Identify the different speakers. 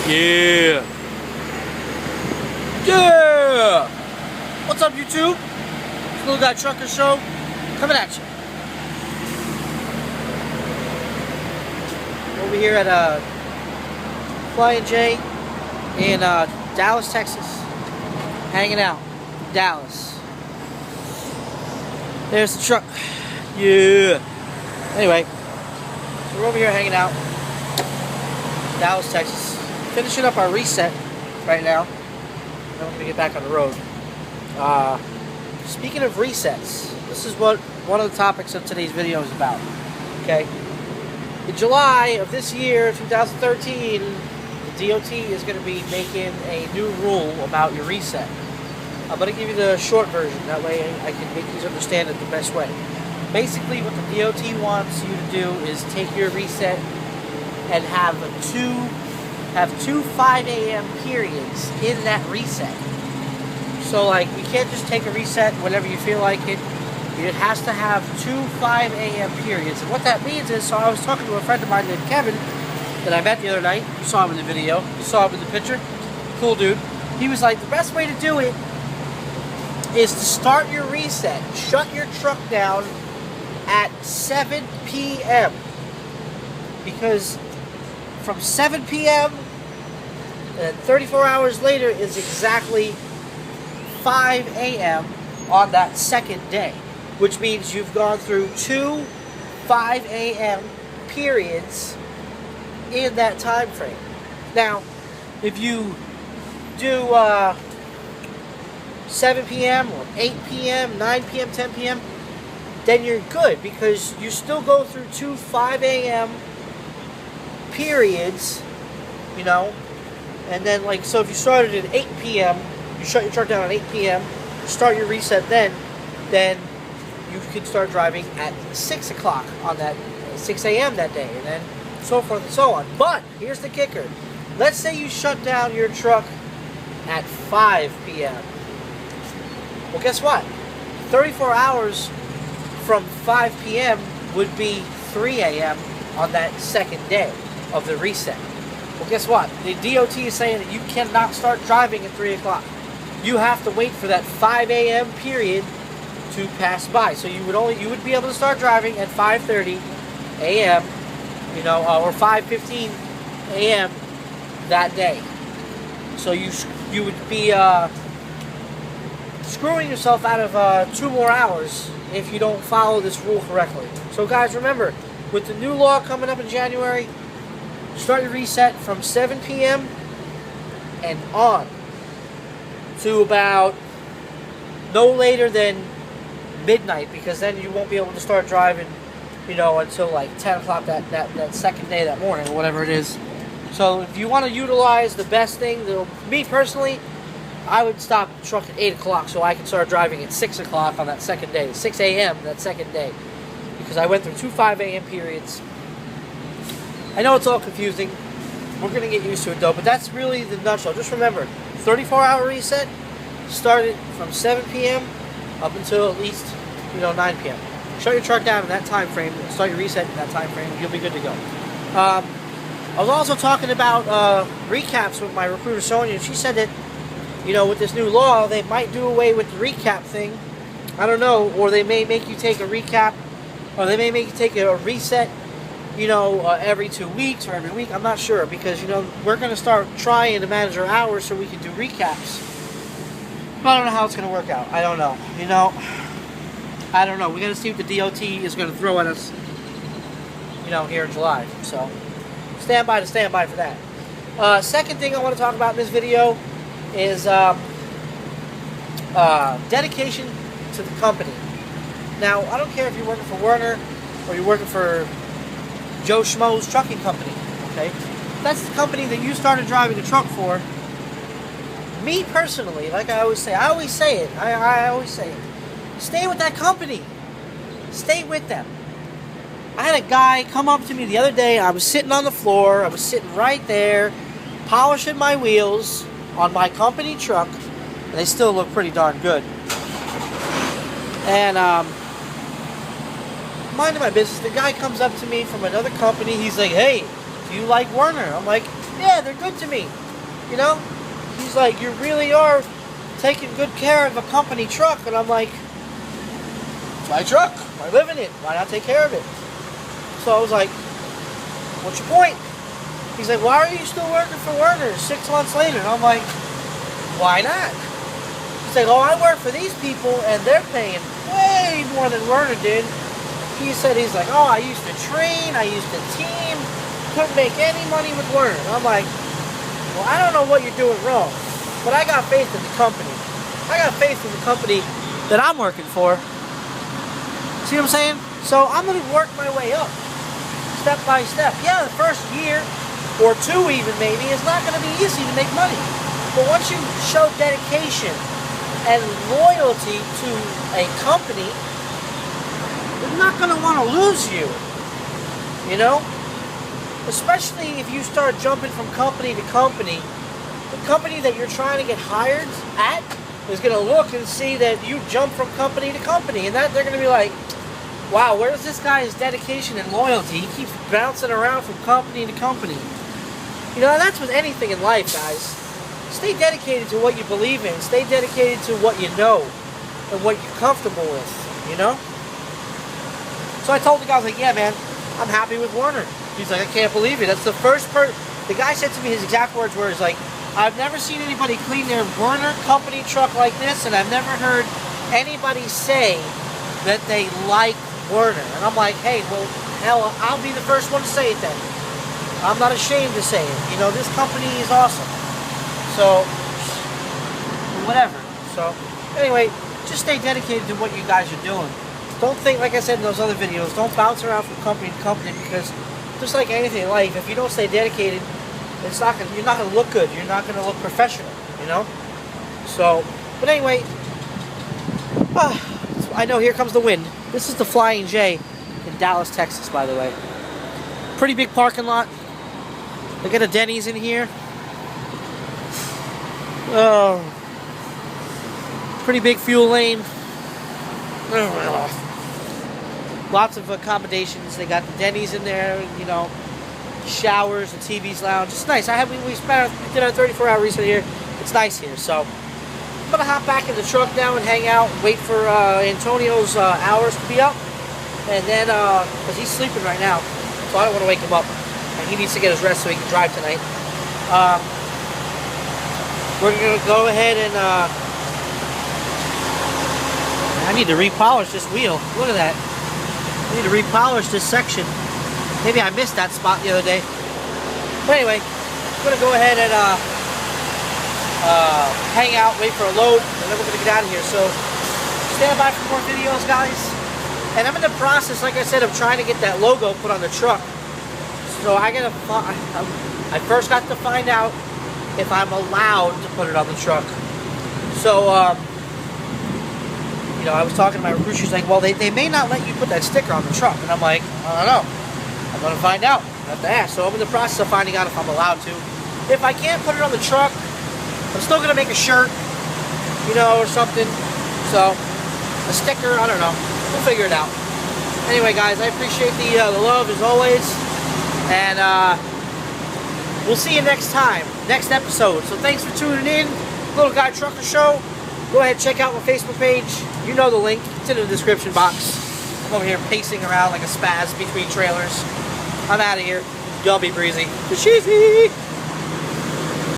Speaker 1: Yeah. Yeah. What's up, YouTube? It's Little Guy Trucker Show coming at you. Over here at Flying J in Dallas, Texas. Hanging out. Dallas. There's the truck. Yeah. Anyway, so we're over here hanging out. Dallas, Texas. Finishing up our reset right now. Then we're going to get back on the road. Speaking of resets, this is what one of the topics of today's video is about. Okay? In July of this year, 2013, the DOT is going to be making a new rule about your reset. I'm going to give you the short version. That way I can make you understand it the best way. Basically, what the DOT wants you to do is take your reset and have two 5 a.m. periods in that reset. So, like, you can't just take a reset whenever you feel like it. It has to have two 5 a.m. periods. And what that means is, so I was talking to a friend of mine named Kevin that I met the other night. You saw him in the video. You saw him in the picture. Cool dude. He was like, the best way to do it is to start your reset. Shut your truck down at 7 p.m. Because from 7 p.m. and 34 hours later is exactly 5 a.m. on that second day, which means you've gone through two 5 a.m. periods in that time frame. Now, if you do 7 p.m. or 8 p.m., 9 p.m., 10 p.m., then you're good because you still go through two 5 a.m. periods, you know, and then, like, so if you started at 8 p.m., you shut your truck down at 8 p.m., start your reset then you can start driving at 6 o'clock on that 6 a.m. that day, and then so forth and so on. But here's the kicker. Let's say you shut down your truck at 5 p.m. Well, guess what? 34 hours from 5 p.m. would be 3 a.m. on that second day of the reset. Well, guess what? The DOT is saying that you cannot start driving at 3 o'clock. You have to wait for that 5 a.m. period to pass by. So you would be able to start driving at 5:30 a.m. you know, or 5:15 a.m. that day. So you would be screwing yourself out of 2 more hours if you don't follow this rule correctly. So guys, remember, with the new law coming up in January, start your reset from 7 p.m. and on to about no later than midnight, because then you won't be able to start driving, you know, until like 10 o'clock that second day, that morning, or whatever it is. So if you want to utilize the best thing, me personally, I would stop the truck at 8 o'clock so I can start driving at 6 o'clock on that second day, 6 a.m. that second day, because I went through two 5 a.m. periods. I know it's all confusing. We're going to get used to it, though, but that's really the nutshell. Just remember, 34-hour reset started from 7 p.m. up until at least, you know, 9 p.m. Shut your truck down in that time frame, start your reset in that time frame, and you'll be good to go. I was also talking about recaps with my recruiter, Sonia, and she said that, you know, with this new law, they might do away with the recap thing. I don't know, or they may make you take a recap, or they may make you take a reset, you know, every 2 weeks or every week. I'm not sure, because, you know, we're going to start trying to manage our hours so we can do recaps. But I don't know how it's going to work out. I don't know. You know, I don't know. We're going to see what the DOT is going to throw at us, you know, here in July. So, stand by for that. Second thing I want to talk about in this video is dedication to the company. Now, I don't care if you're working for Werner or you're working for Joe Schmo's trucking company, okay? That's the company that you started driving a truck for. Me personally, like I always say it, stay with that company. Stay with them. I had a guy come up to me the other day. I was sitting on the floor. I was sitting right there, polishing my wheels on my company truck. And they still look pretty darn good. And, minding my business, the guy comes up to me from another company. He's like, hey, do you like Werner? I'm like, yeah, they're good to me. You know? He's like, you really are taking good care of a company truck. And I'm like, it's my truck. I live in it. Why not take care of it? So I was like, what's your point? He's like, why are you still working for Werner 6 months later? And I'm like, why not? He's like, oh, I work for these people and they're paying way more than Werner did. He said, he's like, oh, I used to train, I used to team, couldn't make any money with Werner. And I'm like, well, I don't know what you're doing wrong, but I got faith in the company. I got faith in the company that I'm working for. See what I'm saying? So I'm going to work my way up, step by step. Yeah, the first year or two even maybe, it's not going to be easy to make money. But once you show dedication and loyalty to a company, they're not going to want to lose you, you know? Especially if you start jumping from company to company. The company that you're trying to get hired at is going to look and see that you jump from company to company. And that they're going to be like, wow, where's this guy's dedication and loyalty? He keeps bouncing around from company to company. You know, that's with anything in life, guys. Stay dedicated to what you believe in. Stay dedicated to what you know and what you're comfortable with, you know? So I told the guy, I was like, yeah, man, I'm happy with Werner. He's like, I can't believe it. That's the first person. The guy said to me, his exact words were, like, I've never seen anybody clean their Werner company truck like this, and I've never heard anybody say that they like Werner. And I'm like, hey, well, hell, I'll be the first one to say it then. I'm not ashamed to say it. You know, this company is awesome. So, whatever. So, anyway, just stay dedicated to what you guys are doing. Don't think, like I said in those other videos, don't bounce around from company to company, because just like anything in life, if you don't stay dedicated, it's not gonna, you're not going to look good. You're not going to look professional, you know? So, but anyway, I know here comes the wind. This is the Flying J in Dallas, Texas, by the way. Pretty big parking lot. They got a Denny's in here. Oh, pretty big fuel lane. Lots of accommodations. They got the Denny's in there, you know, showers, the TV's lounge. It's nice. We did our 34-hour research here. It's nice here. So I'm gonna hop back in the truck now and hang out and wait for Antonio's hours to be up, and then because he's sleeping right now, so I don't want to wake him up, and he needs to get his rest so he can drive tonight. We're gonna go ahead and I need to repolish this wheel. Look at that. I need to repolish this section. Maybe I missed that spot the other day. But anyway, I'm gonna go ahead and hang out, wait for a load, and then we're gonna get out of here. So stand by for more videos, guys. And I'm in the process, like I said, of trying to get that logo put on the truck. So I first got to find out if I'm allowed to put it on the truck. So, you know, I was talking to my recruiter. She's like, well, they may not let you put that sticker on the truck. And I'm like, I don't know. I'm going to find out. I have to ask. So I'm in the process of finding out if I'm allowed to. If I can't put it on the truck, I'm still going to make a shirt, you know, or something. So, a sticker, I don't know. We'll figure it out. Anyway, guys, I appreciate the love as always. And we'll see you next time, next episode. So thanks for tuning in. Little Guy Trucker Show. Go ahead, check out my Facebook page. You know the link. It's in the description box. I'm over here pacing around like a spaz between trailers. I'm out of here. Y'all be breezy. Cheesy.